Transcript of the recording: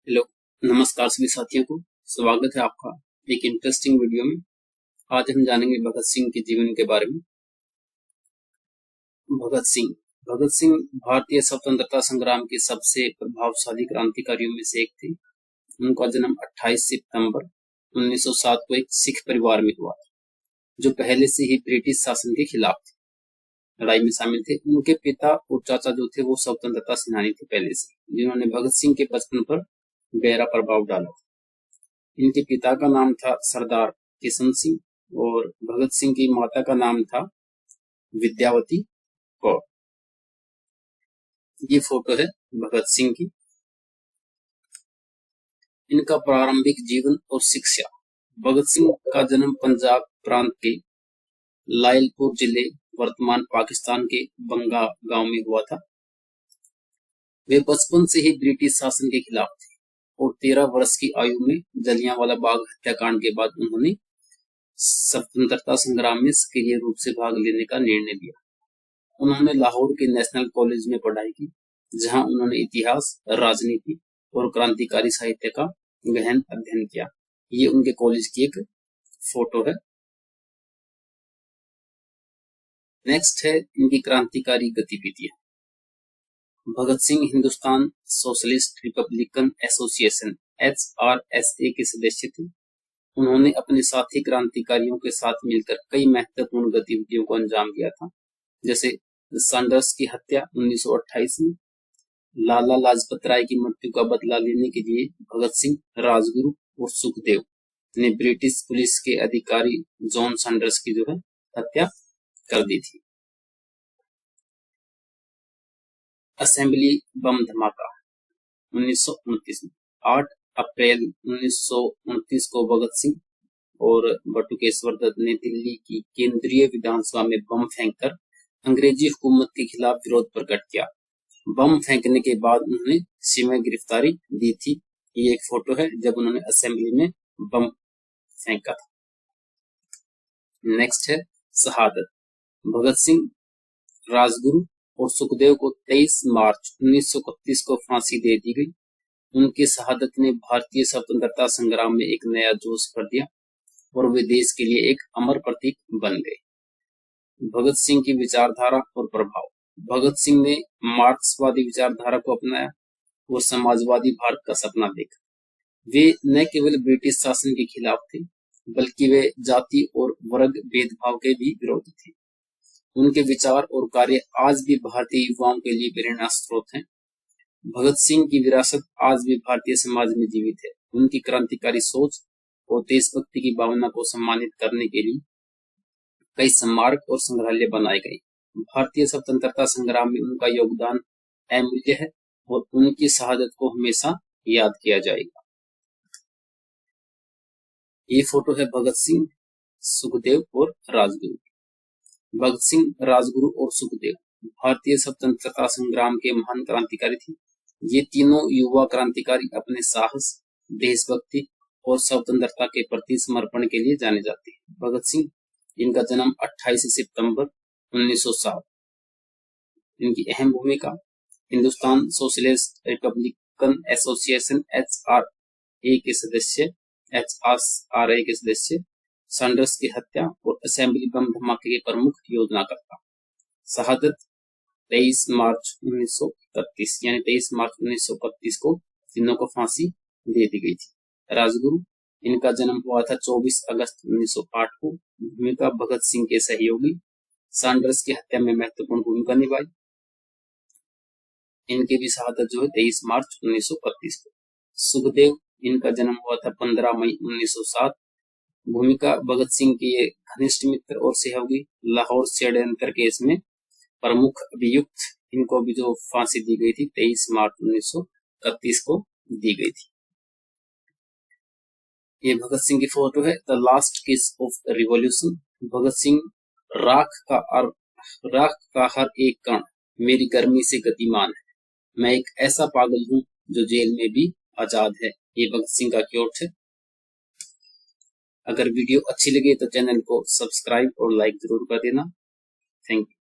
Hello, नमस्कार सभी साथियों को। स्वागत है आपका एक इंटरेस्टिंग वीडियो में। आज हम जानेंगे भगत सिंह के जीवन के बारे में। भगत सिंह भारतीय स्वतंत्रता संग्राम के सबसे प्रभावशाली क्रांतिकारियों में से एक थे। उनका जन्म 28 सितंबर 1907 को एक सिख परिवार में हुआ था, जो पहले से ही ब्रिटिश शासन के खिलाफ थे, लड़ाई में शामिल थे। उनके पिता और चाचा जो थे वो स्वतंत्रता सेनानी थे पहले से, जिन्होंने भगत सिंह के बचपन पर गहरा प्रभाव डाला था। इनके पिता का नाम था सरदार किशन सिंह और भगत सिंह की माता का नाम था विद्यावती कौर। ये फोटो है भगत सिंह की। इनका प्रारंभिक जीवन और शिक्षा। भगत सिंह का जन्म पंजाब प्रांत के लायलपुर जिले वर्तमान पाकिस्तान के बंगा गांव में हुआ था। वे बचपन से ही ब्रिटिश शासन के खिलाफ थे और 13 वर्ष की आयु में जलियांवाला बाग हत्याकांड के बाद उन्होंने स्वतंत्रता संग्राम में सक्रिय रूप से भाग लेने का निर्णय लिया। उन्होंने लाहौर के नेशनल कॉलेज में पढ़ाई की, जहां उन्होंने इतिहास, राजनीति और क्रांतिकारी साहित्य का गहन अध्ययन किया। ये उनके कॉलेज की एक फोटो है। नेक्स्ट है इनकी क्रांतिकारी गतिविधियां। Bhagat Singh Hindustan socialist republican association HRSA के सदस्य थे। उन्होंने अपने साथी क्रांतिकारियों के साथ मिलकर कई महत्वपूर्ण गतिविधियों को अंजाम दिया था, जैसे सैंडर्स की हत्या 1928 में। लाला लाजपत राय की मृत्यु का बदला लेने के लिए भगत सिंह, राजगुरु और सुखदेव ने ब्रिटिश पुलिस के अधिकारी जॉन सैंडर्स की जो है हत्या कर दी थी। असेंबली बम धमाका 1929 में। 8 अप्रैल 1929 को भगत सिंह और बटुकेश्वर दत्त ने दिल्ली की केंद्रीय विधानसभा में बम फेंककर अंग्रेजी हुकूमत के खिलाफ विरोध प्रकट किया। बम फेंकने के बाद उन्होंने सीमा गिरफ्तारी दी थी। ये एक फोटो है जब उन्होंने असेंबली में बम फेंका था। नेक्स्ट है शहादत। भगत सिंह, राजगुरु और सुखदेव को 23 मार्च 1931 को फांसी दे दी गई। उनकी शहादत ने भारतीय स्वतंत्रता संग्राम में एक नया जोश भर दिया और वे देश के लिए एक अमर प्रतीक बन गए। भगत सिंह की विचारधारा और प्रभाव। भगत सिंह ने मार्क्सवादी विचारधारा को अपनाया और समाजवादी भारत का सपना देखा। वे न केवल ब्रिटिश शासन के खिलाफ थे, बल्कि वे जाति और वर्ग भेदभाव के भी विरोधी थे। उनके विचार और कार्य आज भी भारतीय युवाओं के लिए प्रेरणा स्रोत हैं। भगत सिंह की विरासत आज भी भारतीय समाज में जीवित है। उनकी क्रांतिकारी सोच और देशभक्ति की भावना को सम्मानित करने के लिए कई स्मारक और संग्रहालय बनाए गए। भारतीय स्वतंत्रता संग्राम में उनका योगदान अमूल्य है और उनकी शहादत को हमेशा याद किया जाएगा। ये फोटो है भगत सिंह, सुखदेव और राजगुरु। भगत सिंह, राजगुरु और सुखदेव भारतीय स्वतंत्रता संग्राम के महान क्रांतिकारी थे। ये तीनों युवा क्रांतिकारी अपने साहस, देशभक्ति और स्वतंत्रता के प्रति समर्पण के लिए जाने जाते हैं। भगत सिंह, इनका जन्म 28 सितंबर 1907। इनकी अहम भूमिका। Hindustan socialist republican association HRA के सदस्य, सैंडर्स की हत्या और असेंबली बम धमाके के प्रमुख योजनाकर्ता। शहादत 23 मार्च 1931, यानी 23 मार्च 1931 को तीनों को फांसी दे दी गई थी। राजगुरु, इनका जन्म हुआ था 24 अगस्त 1908 को। भूमिका भगत सिंह के सहयोगी, सैंडर्स की हत्या में महत्वपूर्ण भूमिका निभाई। इनकी भी शहादत जो है 23 मार्च 1931 को। सुखदेव, इनका जन्म हुआ था 15 मई 1907। भूमिका भगत सिंह के घनिष्ठ मित्र और सहयोगी, लाहौर षड्यंत्र केस में प्रमुख अभियुक्त। इनको भी जो फांसी दी गई थी 23 मार्च 1931 को दी गई थी। ये भगत सिंह की फोटो है, the last kiss of revolution. Bhagat Singh, राख का हर एक कण मेरी गर्मी से गतिमान है। मैं एक ऐसा पागल हूं जो जेल में भी आजाद है। ये भगत सिंह का क्योट है। अगर वीडियो अच्छी लगे तो चैनल को सब्सक्राइब और लाइक जरूर कर देना। Thank you.